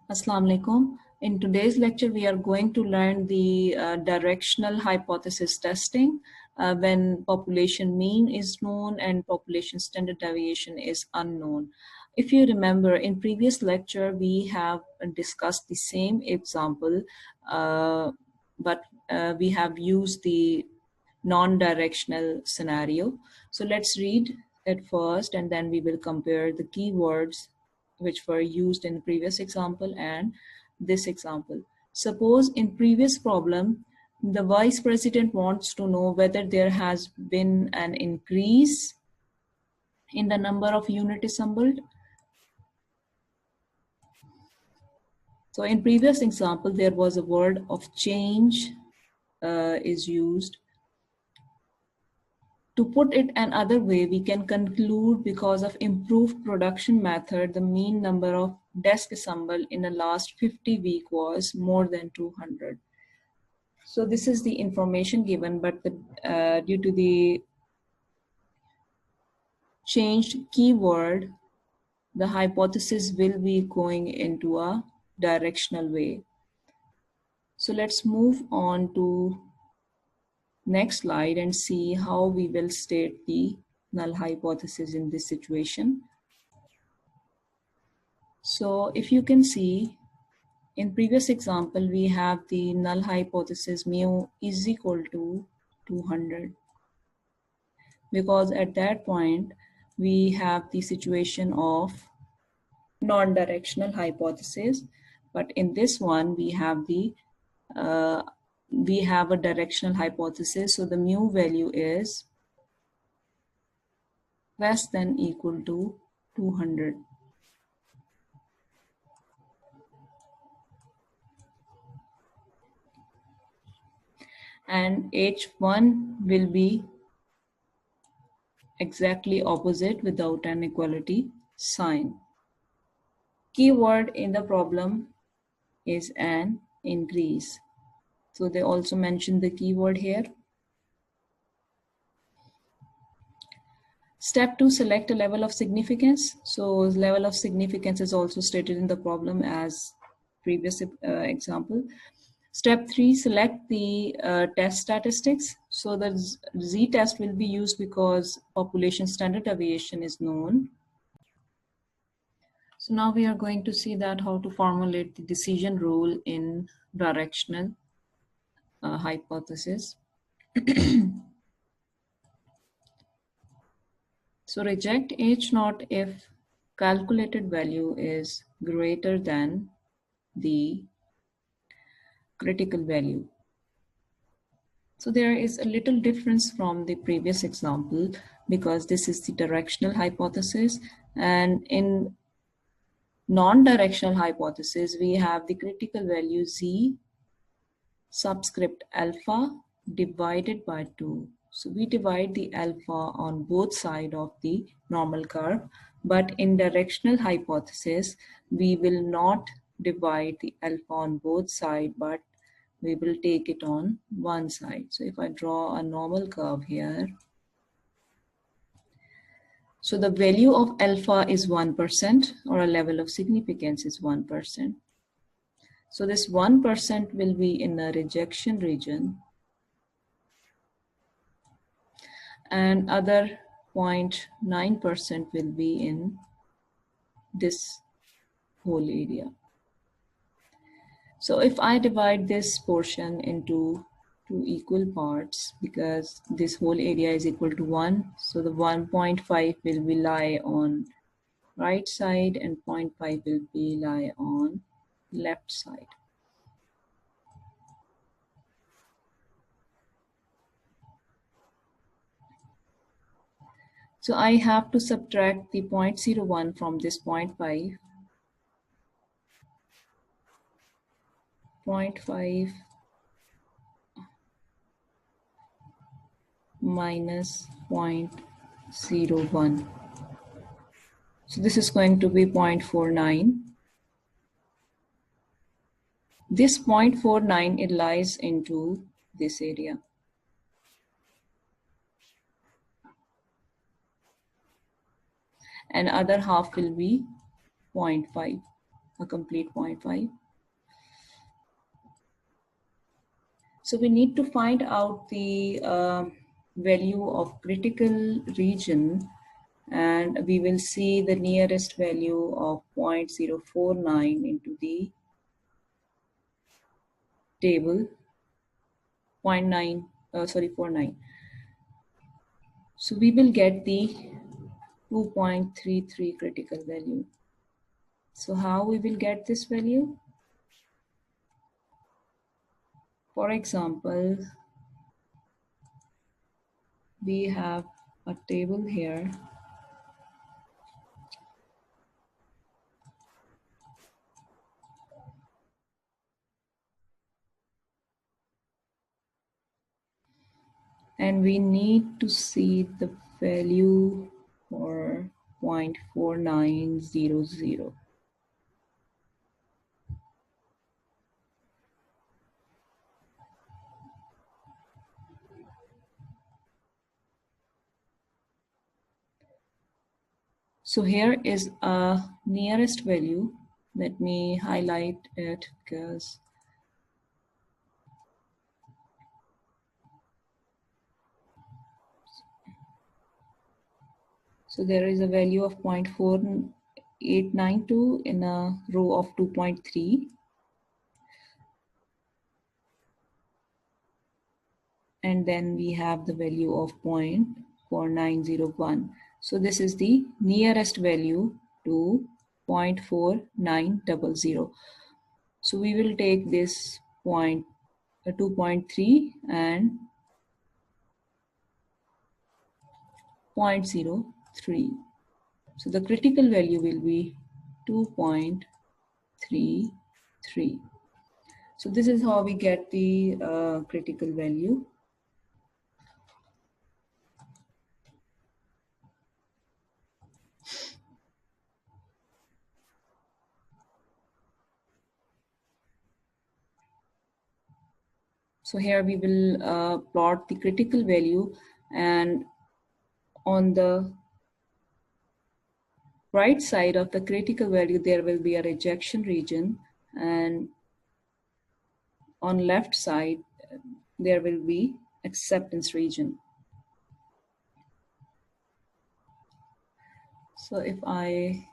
Assalamu alaikum. In today's lecture, we are going to learn the directional hypothesis testing when population mean is known and population standard deviation is unknown. If you remember, in previous lecture, we have discussed the same example, but we have used the non-directional scenario. So let's read it first, and then we will compare the keywords which were used in the previous example and this example. Suppose in previous problem, the vice president wants to know whether there has been an increase in the number of units assembled. So in previous example, there was a word of change is used. To put it another way, we can conclude because of improved production method, the mean number of desks assembled in the last 50 weeks was more than 200. So this is the information given, but due to the changed keyword, the hypothesis will be going into a directional way. So let's move on to next slide and see how we will state the null hypothesis in this situation. So if you can see, in previous example, we have the null hypothesis mu is equal to 200. Because at that point, we have the situation of non-directional hypothesis. But in this one, we have a directional hypothesis. So the mu value is less than equal to 200. And H1 will be exactly opposite without an equality sign. Keyword in the problem is an increase. So they also mentioned the keyword here. Step 2, select a level of significance. So level of significance is also stated in the problem as previous example. Step 3, select the test statistics. So the z-test will be used because population standard deviation is known. So now we are going to see that how to formulate the decision rule in directional hypothesis. So reject H0 if calculated value is greater than the critical value. So there is a little difference from the previous example because this is the directional hypothesis, and in non-directional hypothesis we have the critical value z subscript alpha divided by 2. So we divide the alpha on both sides of the normal curve, but in directional hypothesis, we will not divide the alpha on both sides, but we will take it on one side. So if I draw a normal curve here, so the value of alpha is 1%, or a level of significance is 1%. So this 1% will be in a rejection region, and other 0.9% will be in this whole area. So if I divide this portion into two equal parts, because this whole area is equal to 1, so the 1.5 will be lie on right side and 0.5 will be lie on left side. So I have to subtract the 0.01 from this 0.5. 0.5 minus 0.01. So this is going to be 0.49. This 0.49, it lies into this area. And other half will be 0.5. a complete 0.5. So we need to find out the value of critical region, and we will see the nearest value of 0.049 into the table, 49. So we will get the 2.33 critical value. So how we will get this value? For example, we have a table here. And we need to see the value for 0.4900. So here is a nearest value. Let me highlight it because so there is a value of 0.4892 in a row of 2.3. And then we have the value of 0.4901. So this is the nearest value to 0.4900. So we will take this 2.3 and 0.03. So the critical value will be 2.33. So this is how we get the critical value. So here we will plot the critical value, and on the right side of the critical value there will be a rejection region, and on left side there will be acceptance region. So if I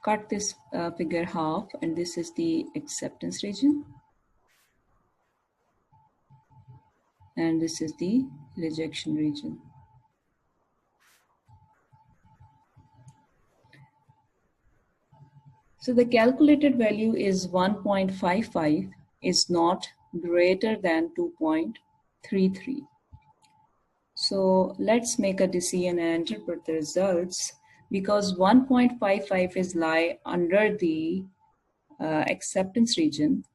cut this figure half, and this is the acceptance region, and this is the rejection region. So the calculated value is 1.55 is not greater than 2.33. So let's make a decision and interpret the results. Because 1.55 is lie under the acceptance region,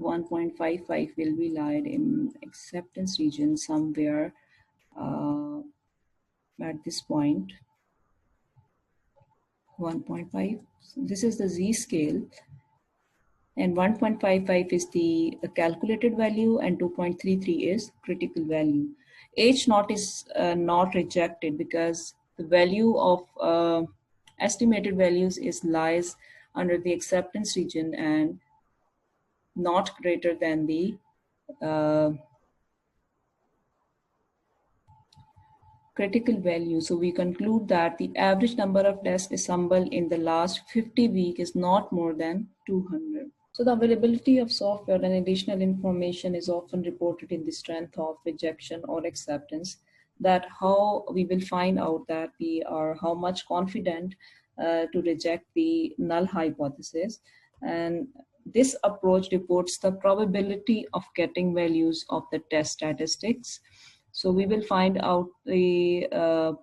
1.55 will be lied in acceptance region somewhere at this point. 1.5. So this is the z-scale, and 1.55 is the calculated value, and 2.33 is critical value. H naught is not rejected because the value of estimated values is lies under the acceptance region and not greater than the critical value. So we conclude that the average number of tests assembled in the last 50 weeks is not more than 200. So the availability of software and additional information is often reported in the strength of rejection or acceptance. That how we will find out that we are how much confident to reject the null hypothesis. And this approach reports the probability of getting values of the test statistics. So we will find out the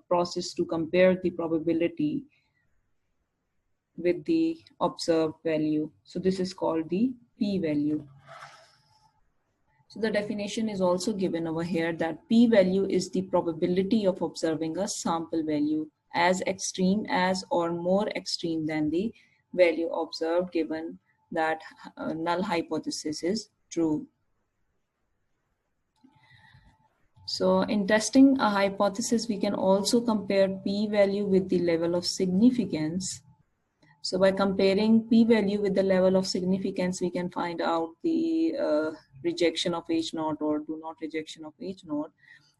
process to compare the probability with the observed value. So this is called the p-value. So the definition is also given over here that p-value is the probability of observing a sample value as extreme as or more extreme than the value observed given that null hypothesis is true. So in testing a hypothesis, we can also compare p-value with the level of significance. So by comparing p-value with the level of significance, we can find out the rejection of H naught or do not rejection of H naught.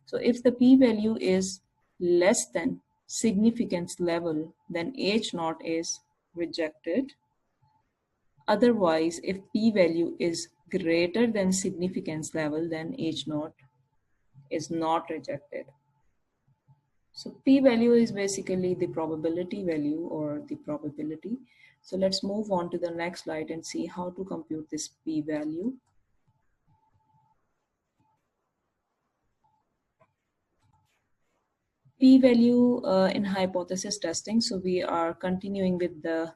So if the p-value is less than significance level, then H naught is rejected. Otherwise, if p-value is greater than significance level, then H naught is not rejected. So p-value is basically the probability value or the probability. So let's move on to the next slide and see how to compute this p-value. P-value in hypothesis testing. So we are continuing with the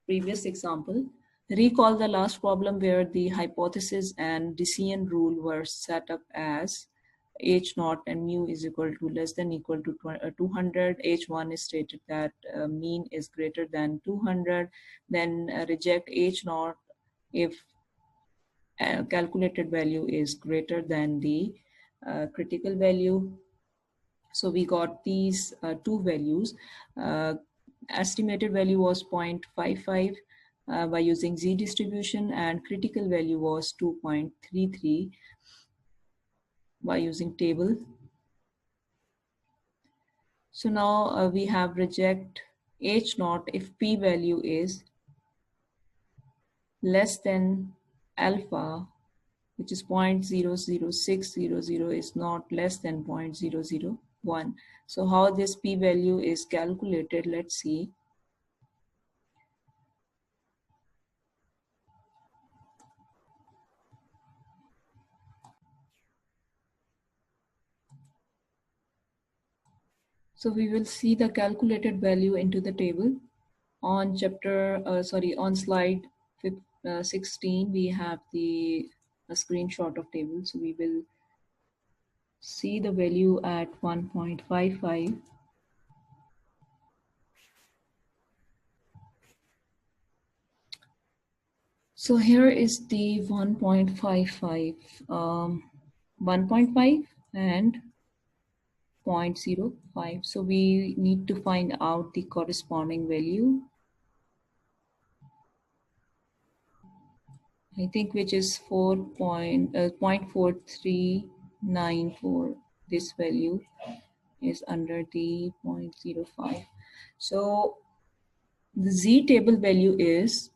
previous example. Recall the last problem where the hypothesis and decision rule were set up as H naught and mu is equal to less than equal to 200. H1 is stated that mean is greater than 200. Then reject H naught if calculated value is greater than the critical value. So we got these two values. Estimated value was 0.55 by using Z distribution, and critical value was 2.33 by using table. So now we have reject H naught if p value is less than alpha, which is 0.00600 is not less than 0.001. So how this p value is calculated, let's see. So we will see the calculated value into the table. On on slide 16, we have a screenshot of table. So we will see the value at 1.55. So here is the 1.55, 1.5 and 0.05. So we need to find out the corresponding value. I think which is 0.4394. This value is under the 0.05. So the Z table value is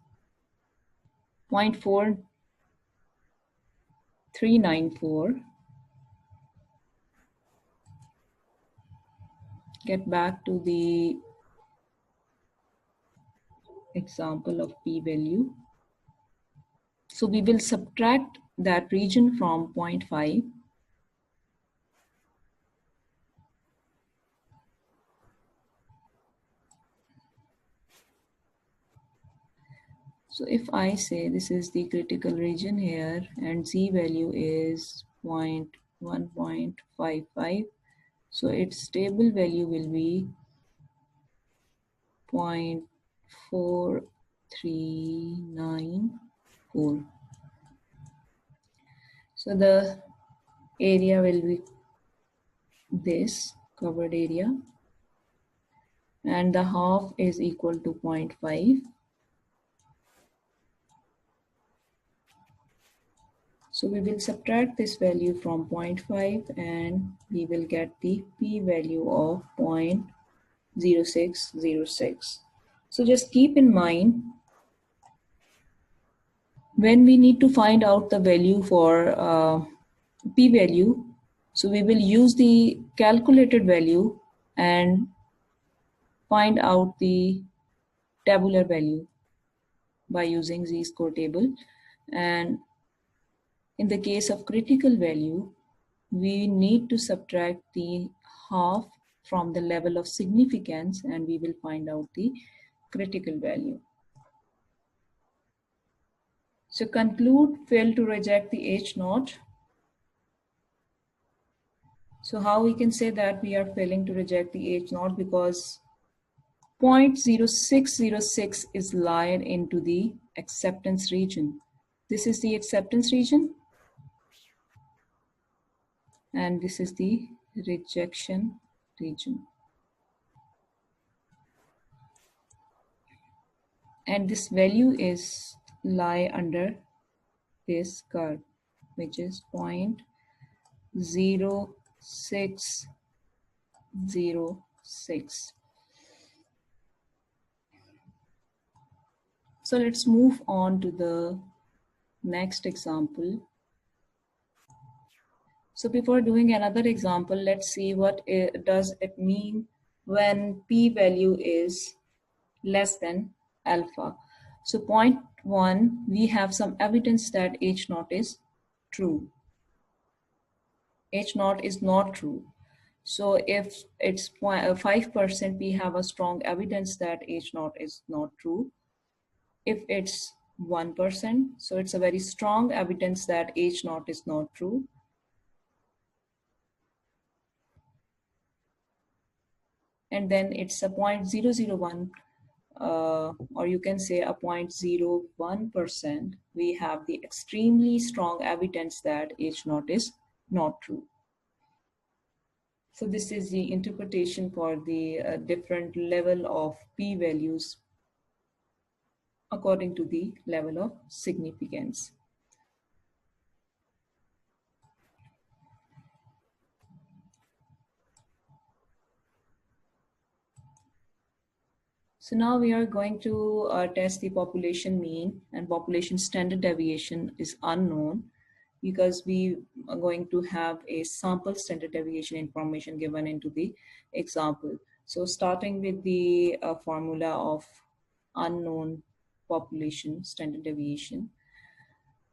0.4394. Get back to the example of p-value. So we will subtract that region from 0.5. So if I say this is the critical region here and Z value is 1.55, so its stable value will be 0.4394. So the area will be this covered area, and the half is equal to 0.5. So we will subtract this value from 0.5 and we will get the p-value of 0.0606. So just keep in mind, when we need to find out the value for p-value, so we will use the calculated value and find out the tabular value by using Z-score table. And in the case of critical value, we need to subtract the half from the level of significance and we will find out the critical value. So conclude, fail to reject the H naught. So how we can say that we are failing to reject the H naught? Because 0.0606 is lied into the acceptance region. This is the acceptance region. and this is the rejection region. And this value is lie under this curve, which is 0.0606. So let's move on to the next example. So before doing another example, let's see what does it mean when p-value is less than alpha. So point 1, we have some evidence that H naught is true. H naught is not true. So if it's 5%, we have a strong evidence that H naught is not true. If it's 1%, so it's a very strong evidence that H naught is not true. And then it's a 0.001, or you can say a 0.01%, we have the extremely strong evidence that H naught is not true. So this is the interpretation for the different level of p-values according to the level of significance. So now we are going to test the population mean, and population standard deviation is unknown because we are going to have a sample standard deviation information given into the example. So starting with the formula of unknown population standard deviation.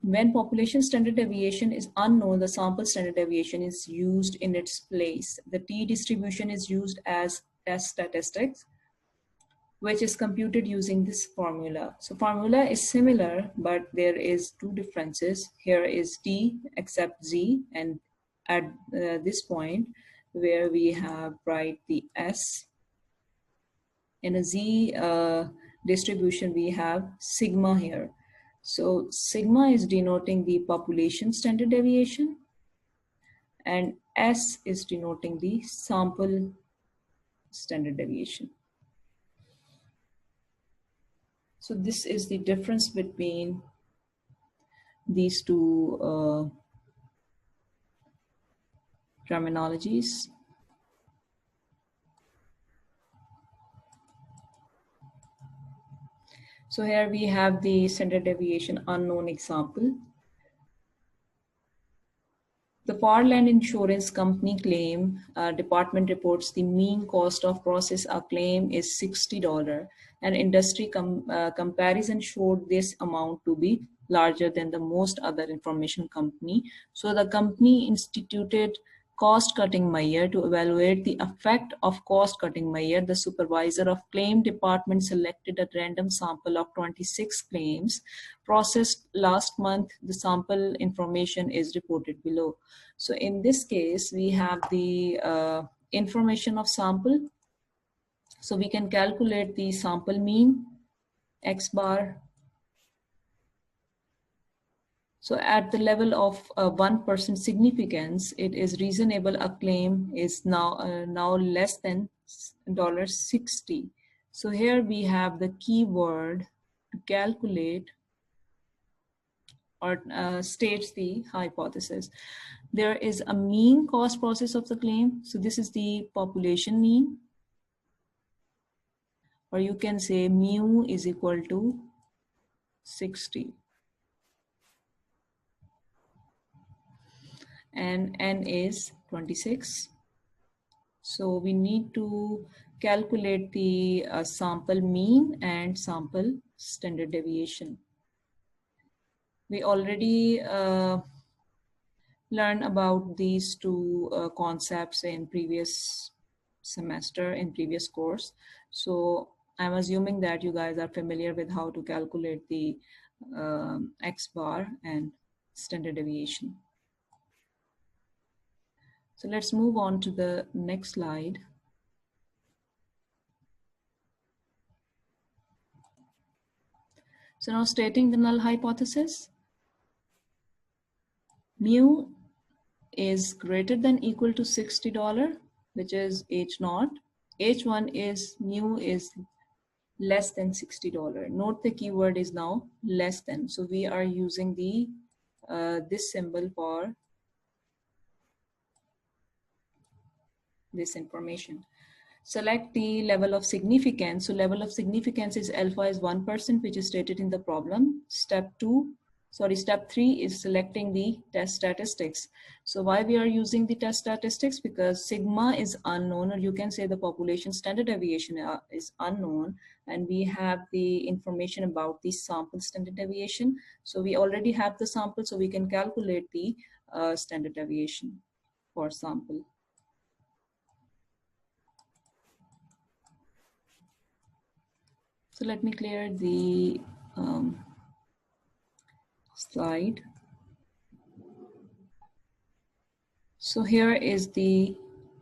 When population standard deviation is unknown, the sample standard deviation is used in its place. The t-distribution is used as test statistics, which is computed using this formula. So formula is similar, but there is two differences. Here is t except z, and at this point where we have write the s, in a z distribution we have sigma here. So sigma is denoting the population standard deviation, and s is denoting the sample standard deviation. So this is the difference between these two terminologies. So here we have the standard deviation unknown example. The farmland insurance company claim department reports the mean cost of process a claim is $60. An industry comparison showed this amount to be larger than the most other information company. So the company instituted cost-cutting measure to evaluate the effect of cost-cutting measure. The supervisor of claim department selected a random sample of 26 claims processed last month. The sample information is reported below. So in this case, we have the information of sample. So we can calculate the sample mean, X bar. So at the level of 1% significance, it is reasonable a claim is now less than $60. So here we have the keyword to calculate or states the hypothesis. There is a mean cost process of the claim. So this is the population mean, or you can say mu is equal to 60. And n is 26. So we need to calculate the sample mean and sample standard deviation. We already learned about these two concepts in previous semester, in previous course. So I'm assuming that you guys are familiar with how to calculate the X bar and standard deviation. So let's move on to the next slide. So now stating the null hypothesis. Mu is greater than equal to $60, which is H0. H1 is mu is less than $60. Note the keyword is now less than. So we are using the this symbol for this information. Select the level of significance. So level of significance is alpha is 1%, which is stated in the problem. Step 3 is selecting the test statistics. So why we are using the test statistics? Because sigma is unknown, or you can say the population standard deviation is unknown, and we have the information about the sample standard deviation. So we already have the sample, so we can calculate the standard deviation for sample. So let me clear the slide. So here is the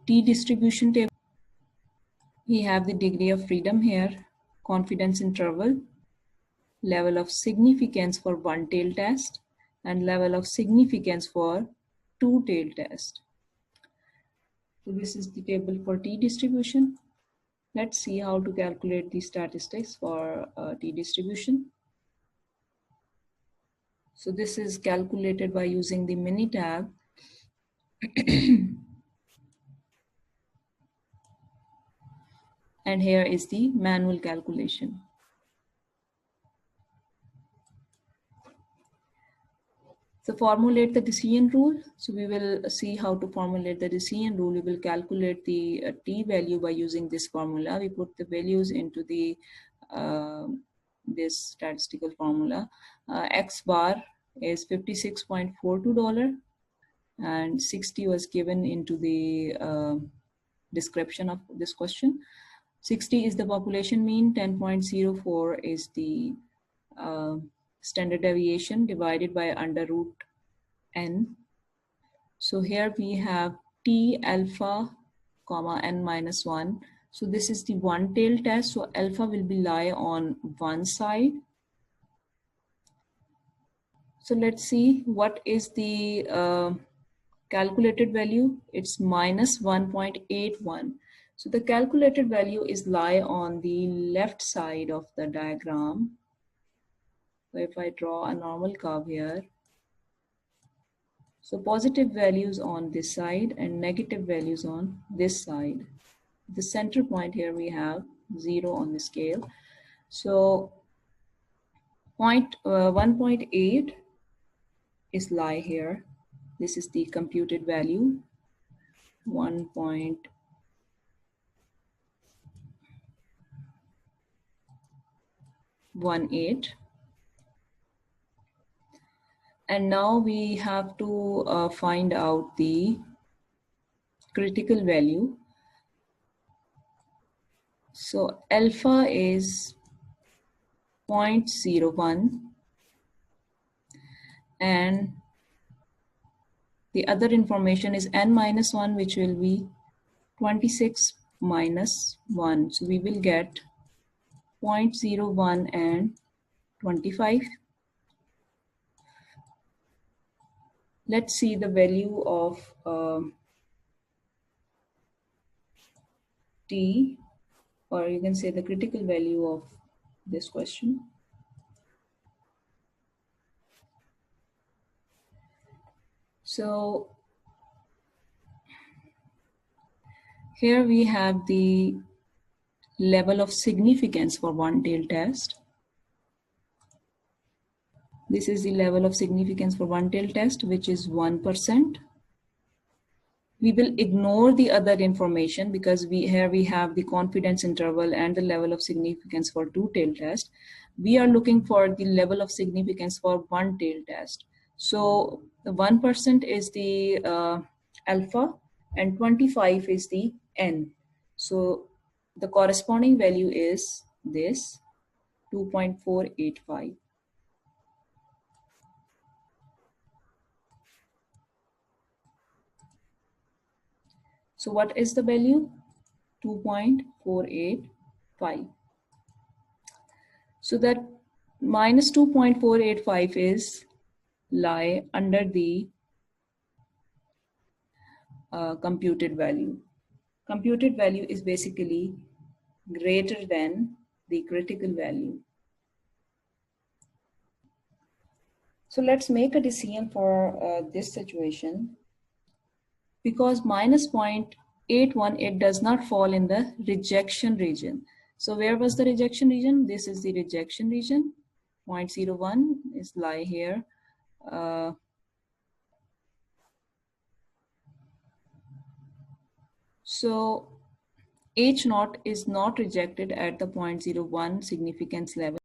t-distribution table. We have the degree of freedom here, confidence interval, level of significance for one-tail test, and level of significance for two-tail test. So this is the table for t-distribution. Let's see how to calculate the statistics for t-distribution. So this is calculated by using the Minitab. And here is the manual calculation. So formulate the decision rule. So we will see how to formulate the decision rule. We will calculate the t value by using this formula. We put the values into the this statistical formula. X bar is $56.42, and 60 was given into the description of this question. 60 is the population mean, 10.04 is the standard deviation divided by under root n. So here we have t alpha comma n minus 1. So this is the one-tail test. So alpha will be lie on one side. So let's see what is the calculated value. It's minus 1.81. So the calculated value is lie on the left side of the diagram. So if I draw a normal curve here, so positive values on this side and negative values on this side. The center point here we have 0 on the scale. So 1.8 is lie here. This is the computed value, 1.18. And now we have to find out the critical value. So alpha is 0.01, and the other information is n minus 1, which will be 26 minus 1. So we will get 0.01 and 25. Let's see the value of t, or you can say the critical value of this question. So here we have the level of significance for one-tail test. This is the level of significance for one-tail test, which is 1%. We will ignore the other information because here we have the confidence interval and the level of significance for two-tail test. We are looking for the level of significance for one-tail test. So the 1% is the alpha and 25 is the n. So the corresponding value is this 2.485. So what is the value? 2.485. So that minus 2.485 is lie under the computed value. Computed value is basically greater than the critical value. So let's make a decision for this situation. Because minus 0.81, it does not fall in the rejection region. So where was the rejection region? This is the rejection region. 0.01 is lie here. So H naught is not rejected at the 0.01 significance level.